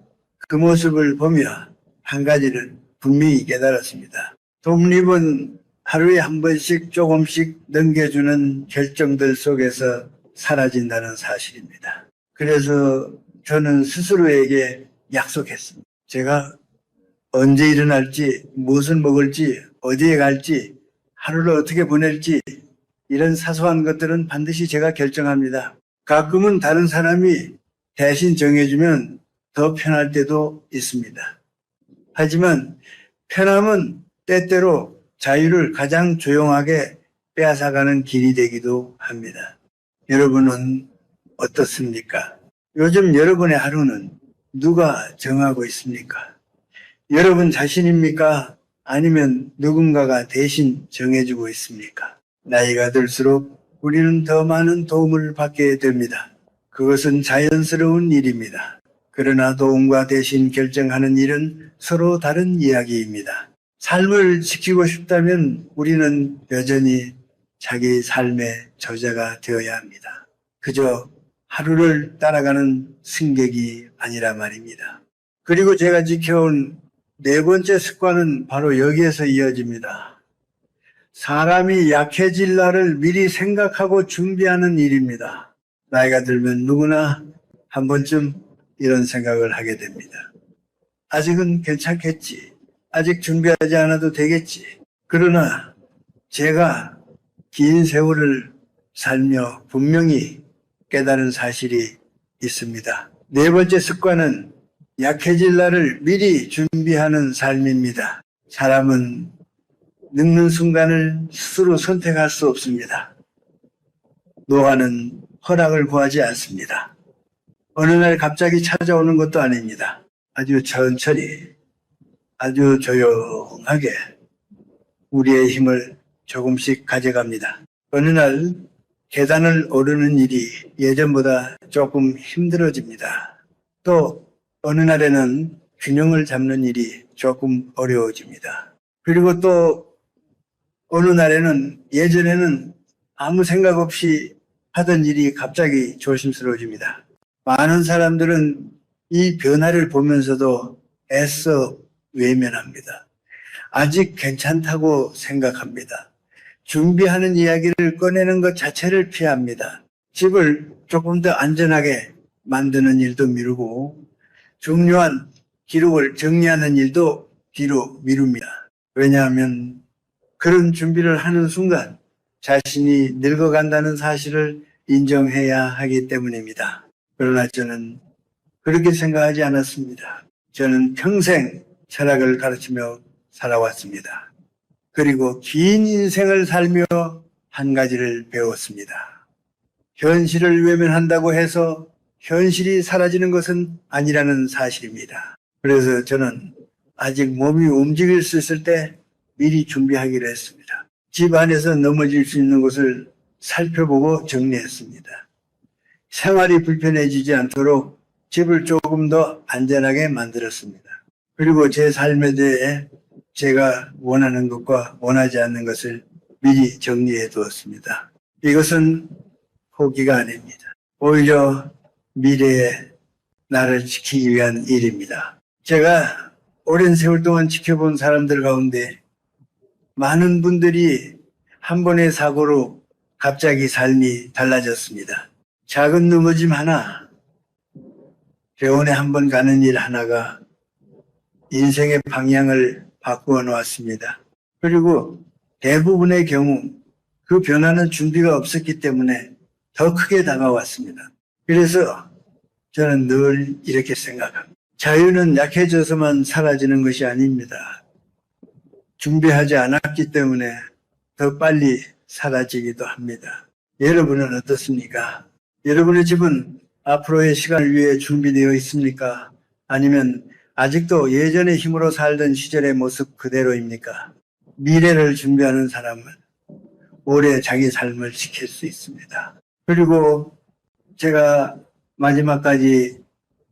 그 모습을 보며 한 가지를 분명히 깨달았습니다. 독립은 하루에 한 번씩 조금씩 넘겨주는 결정들 속에서 사라진다는 사실입니다. 그래서 저는 스스로에게 약속했습니다. 제가 언제 일어날지, 무엇을 먹을지, 어디에 갈지, 하루를 어떻게 보낼지 이런 사소한 것들은 반드시 제가 결정합니다. 가끔은 다른 사람이 대신 정해주면 더 편할 때도 있습니다. 하지만 편함은 때때로 자유를 가장 조용하게 빼앗아가는 길이 되기도 합니다. 여러분은 어떻습니까? 요즘 여러분의 하루는 누가 정하고 있습니까? 여러분 자신입니까? 아니면 누군가가 대신 정해주고 있습니까? 나이가 들수록 우리는 더 많은 도움을 받게 됩니다. 그것은 자연스러운 일입니다. 그러나 도움과 대신 결정하는 일은 서로 다른 이야기입니다. 삶을 지키고 싶다면 우리는 여전히 자기 삶의 저자가 되어야 합니다. 그저 하루를 따라가는 승객이 아니라 말입니다. 그리고 제가 지켜온 네 번째 습관은 바로 여기에서 이어집니다. 사람이 약해질 날을 미리 생각하고 준비하는 일입니다. 나이가 들면 누구나 한 번쯤 이런 생각을 하게 됩니다. 아직은 괜찮겠지. 아직 준비하지 않아도 되겠지. 그러나 제가 긴 세월을 살며 분명히 깨달은 사실이 있습니다. 네 번째 습관은 약해질 날을 미리 준비하는 삶입니다. 사람은 늙는 순간을 스스로 선택할 수 없습니다. 노화는 허락을 구하지 않습니다. 어느 날 갑자기 찾아오는 것도 아닙니다. 아주 천천히, 아주 조용하게 우리의 힘을 조금씩 가져갑니다. 어느 날 계단을 오르는 일이 예전보다 조금 힘들어집니다. 또 어느 날에는 균형을 잡는 일이 조금 어려워집니다. 그리고 또 어느 날에는 예전에는 아무 생각 없이 하던 일이 갑자기 조심스러워집니다. 많은 사람들은 이 변화를 보면서도 애써 외면합니다. 아직 괜찮다고 생각합니다. 준비하는 이야기를 꺼내는 것 자체를 피합니다. 집을 조금 더 안전하게 만드는 일도 미루고 중요한 기록을 정리하는 일도 뒤로 미룹니다. 왜냐하면 그런 준비를 하는 순간 자신이 늙어간다는 사실을 인정해야 하기 때문입니다. 그러나 저는 그렇게 생각하지 않았습니다. 저는 평생 철학을 가르치며 살아왔습니다. 그리고 긴 인생을 살며 한 가지를 배웠습니다. 현실을 외면한다고 해서 현실이 사라지는 것은 아니라는 사실입니다. 그래서 저는 아직 몸이 움직일 수 있을 때 미리 준비하기로 했습니다. 집 안에서 넘어질 수 있는 곳을 살펴보고 정리했습니다. 생활이 불편해지지 않도록 집을 조금 더 안전하게 만들었습니다. 그리고 제 삶에 대해 제가 원하는 것과 원하지 않는 것을 미리 정리해 두었습니다. 이것은 포기가 아닙니다. 오히려 미래에 나를 지키기 위한 일입니다. 제가 오랜 세월 동안 지켜본 사람들 가운데 많은 분들이 한 번의 사고로 갑자기 삶이 달라졌습니다. 작은 넘어짐 하나, 병원에 한 번 가는 일 하나가 인생의 방향을 바꾸어 놓았습니다. 그리고 대부분의 경우 그 변화는 준비가 없었기 때문에 더 크게 다가왔습니다. 그래서 저는 늘 이렇게 생각합니다. 자유는 약해져서만 사라지는 것이 아닙니다. 준비하지 않았기 때문에 더 빨리 사라지기도 합니다. 여러분은 어떻습니까? 여러분의 집은 앞으로의 시간을 위해 준비되어 있습니까? 아니면 아직도 예전의 힘으로 살던 시절의 모습 그대로입니까? 미래를 준비하는 사람은 오래 자기 삶을 지킬 수 있습니다. 그리고 제가 마지막까지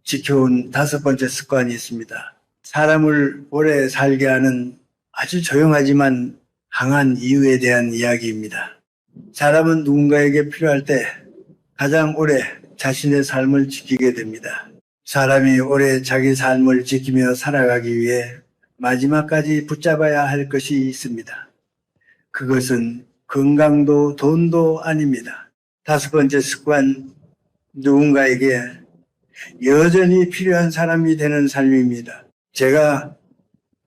지켜온 5번째 습관이 있습니다. 사람을 오래 살게 하는 아주 조용하지만 강한 이유에 대한 이야기입니다. 사람은 누군가에게 필요할 때 가장 오래 자신의 삶을 지키게 됩니다. 사람이 오래 자기 삶을 지키며 살아가기 위해 마지막까지 붙잡아야 할 것이 있습니다. 그것은 건강도 돈도 아닙니다. 5번째 습관, 누군가에게 여전히 필요한 사람이 되는 삶입니다. 제가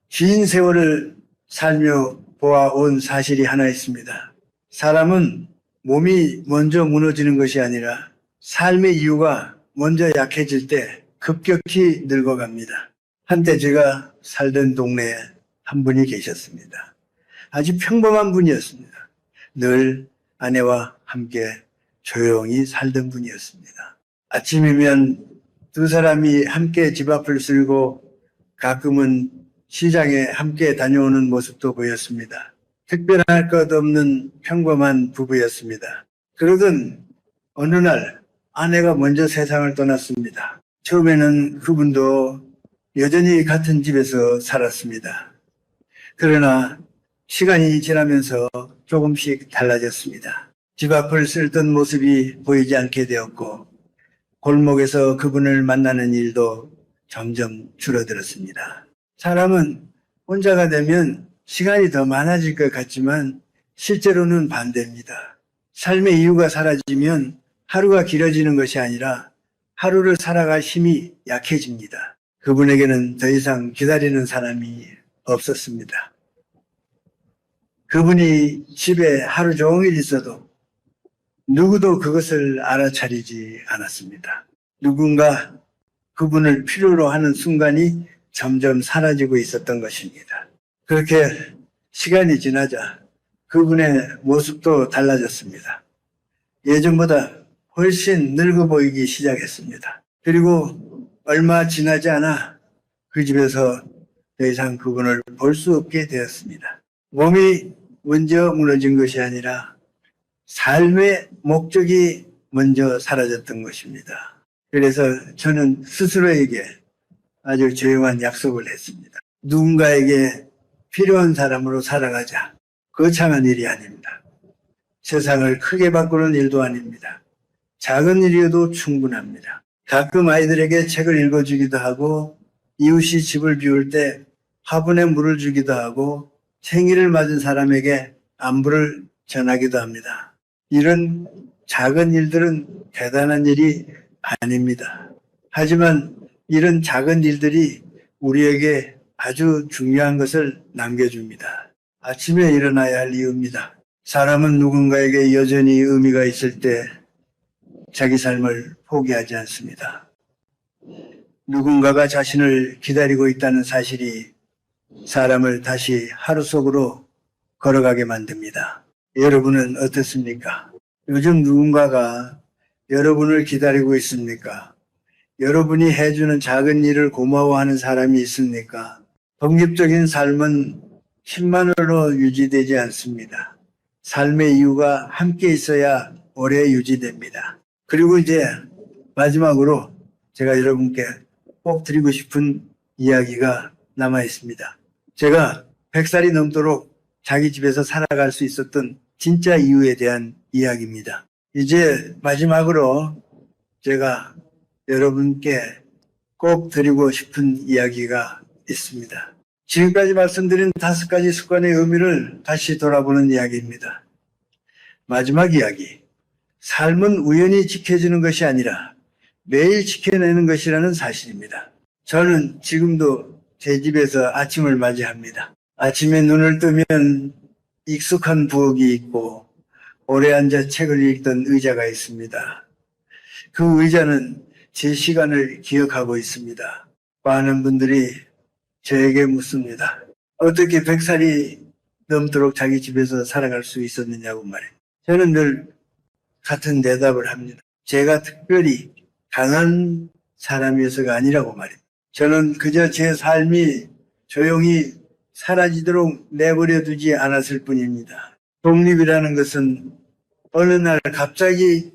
긴 세월을 살며 보아온 사실이 하나 있습니다. 사람은 몸이 먼저 무너지는 것이 아니라 삶의 이유가 먼저 약해질 때 급격히 늙어갑니다. 한때 제가 살던 동네에 한 분이 계셨습니다. 아주 평범한 분이었습니다. 늘 아내와 함께 조용히 살던 분이었습니다. 아침이면 두 사람이 함께 집 앞을 쓸고 가끔은 시장에 함께 다녀오는 모습도 보였습니다. 특별할 것 없는 평범한 부부였습니다. 그러던 어느 날 아내가 먼저 세상을 떠났습니다. 처음에는 그분도 여전히 같은 집에서 살았습니다. 그러나 시간이 지나면서 조금씩 달라졌습니다. 집 앞을 쓸던 모습이 보이지 않게 되었고 골목에서 그분을 만나는 일도 점점 줄어들었습니다. 사람은 혼자가 되면 시간이 더 많아질 것 같지만 실제로는 반대입니다. 삶의 이유가 사라지면 하루가 길어지는 것이 아니라 하루를 살아갈 힘이 약해집니다. 그분에게는 더 이상 기다리는 사람이 없었습니다. 그분이 집에 하루 종일 있어도 누구도 그것을 알아차리지 않았습니다. 누군가 그분을 필요로 하는 순간이 점점 사라지고 있었던 것입니다. 그렇게 시간이 지나자 그분의 모습도 달라졌습니다. 예전보다 훨씬 늙어 보이기 시작했습니다. 그리고 얼마 지나지 않아 그 집에서 더 이상 그분을 볼 수 없게 되었습니다. 몸이 먼저 무너진 것이 아니라 삶의 목적이 먼저 사라졌던 것입니다. 그래서 저는 스스로에게 아주 조용한 약속을 했습니다. 누군가에게 필요한 사람으로 살아가자. 거창한 일이 아닙니다. 세상을 크게 바꾸는 일도 아닙니다. 작은 일이어도 충분합니다. 가끔 아이들에게 책을 읽어주기도 하고 이웃이 집을 비울 때 화분에 물을 주기도 하고 생일을 맞은 사람에게 안부를 전하기도 합니다. 이런 작은 일들은 대단한 일이 아닙니다. 하지만 이런 작은 일들이 우리에게 아주 중요한 것을 남겨줍니다. 아침에 일어나야 할 이유입니다. 사람은 누군가에게 여전히 의미가 있을 때 자기 삶을 포기하지 않습니다. 누군가가 자신을 기다리고 있다는 사실이 사람을 다시 하루 속으로 걸어가게 만듭니다. 여러분은 어떻습니까? 요즘 누군가가 여러분을 기다리고 있습니까? 여러분이 해주는 작은 일을 고마워하는 사람이 있습니까? 독립적인 삶은 힘만으로 유지되지 않습니다. 삶의 이유가 함께 있어야 오래 유지됩니다. 그리고 이제 마지막으로 제가 여러분께 꼭 드리고 싶은 이야기가 남아 있습니다. 제가 100살이 넘도록 자기 집에서 살아갈 수 있었던 진짜 이유에 대한 이야기입니다. 이제 마지막으로 제가 여러분께 꼭 드리고 싶은 이야기가 있습니다. 지금까지 말씀드린 5가지 습관의 의미를 다시 돌아보는 이야기입니다. 마지막 이야기. 삶은 우연히 지켜지는 것이 아니라 매일 지켜내는 것이라는 사실입니다. 저는 지금도 제 집에서 아침을 맞이합니다. 아침에 눈을 뜨면 익숙한 부엌이 있고 오래 앉아 책을 읽던 의자가 있습니다. 그 의자는 제 시간을 기억하고 있습니다. 많은 분들이 저에게 묻습니다. 어떻게 100살이 넘도록 자기 집에서 살아갈 수 있었느냐고 말해요. 저는 늘 같은 대답을 합니다. 제가 특별히 강한 사람이어서가 아니라고 말입니다. 저는 그저 제 삶이 조용히 사라지도록 내버려 두지 않았을 뿐입니다. 독립이라는 것은 어느 날 갑자기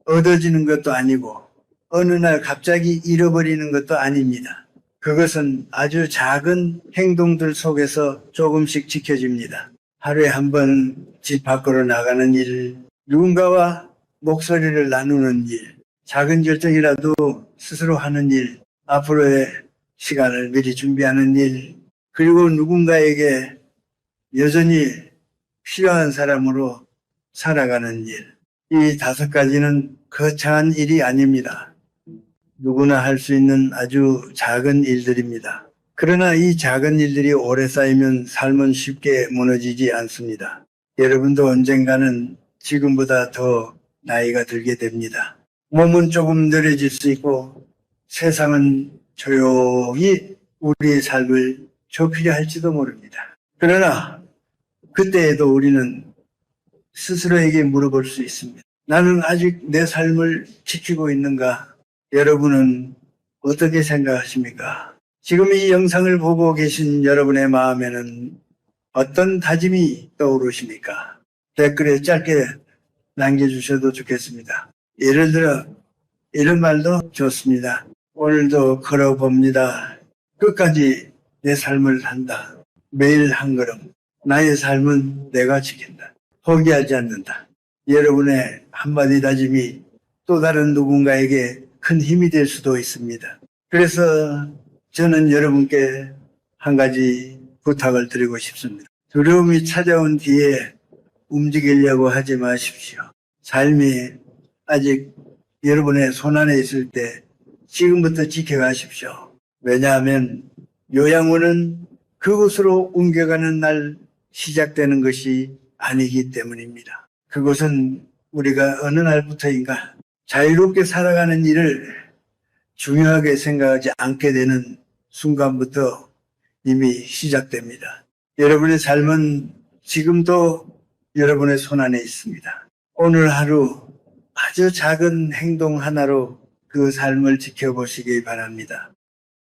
얻어지는 것도 아니고 어느 날 갑자기 잃어버리는 것도 아닙니다. 그것은 아주 작은 행동들 속에서 조금씩 지켜집니다. 하루에 한 번 집 밖으로 나가는 일, 누군가와 목소리를 나누는 일, 작은 결정이라도 스스로 하는 일, 앞으로의 시간을 미리 준비하는 일, 그리고 누군가에게 여전히 필요한 사람으로 살아가는 일. 이 5가지는 거창한 일이 아닙니다. 누구나 할 수 있는 아주 작은 일들입니다. 그러나 이 작은 일들이 오래 쌓이면 삶은 쉽게 무너지지 않습니다. 여러분도 언젠가는 지금보다 더 나이가 들게 됩니다. 몸은 조금 느려질 수 있고 세상은 조용히 우리의 삶을 좁히려 할지도 모릅니다. 그러나 그때에도 우리는 스스로에게 물어볼 수 있습니다. 나는 아직 내 삶을 지키고 있는가? 여러분은 어떻게 생각하십니까? 지금 이 영상을 보고 계신 여러분의 마음에는 어떤 다짐이 떠오르십니까? 댓글에 짧게 남겨주셔도 좋겠습니다. 예를 들어 이런 말도 좋습니다. 오늘도 걸어봅니다. 끝까지 내 삶을 산다. 매일 한 걸음. 나의 삶은 내가 지킨다. 포기하지 않는다. 여러분의 한마디 다짐이 또 다른 누군가에게 큰 힘이 될 수도 있습니다. 그래서 저는 여러분께 한 가지 부탁을 드리고 싶습니다. 두려움이 찾아온 뒤에 움직이려고 하지 마십시오. 삶이 아직 여러분의 손안에 있을 때 지금부터 지켜가십시오. 왜냐하면 요양원은 그곳으로 옮겨가는 날 시작되는 것이 아니기 때문입니다. 그것은 우리가 어느 날부터인가 자유롭게 살아가는 일을 중요하게 생각하지 않게 되는 순간부터 이미 시작됩니다. 여러분의 삶은 지금도 여러분의 손안에 있습니다. 오늘 하루 아주 작은 행동 하나로 그 삶을 지켜보시기 바랍니다.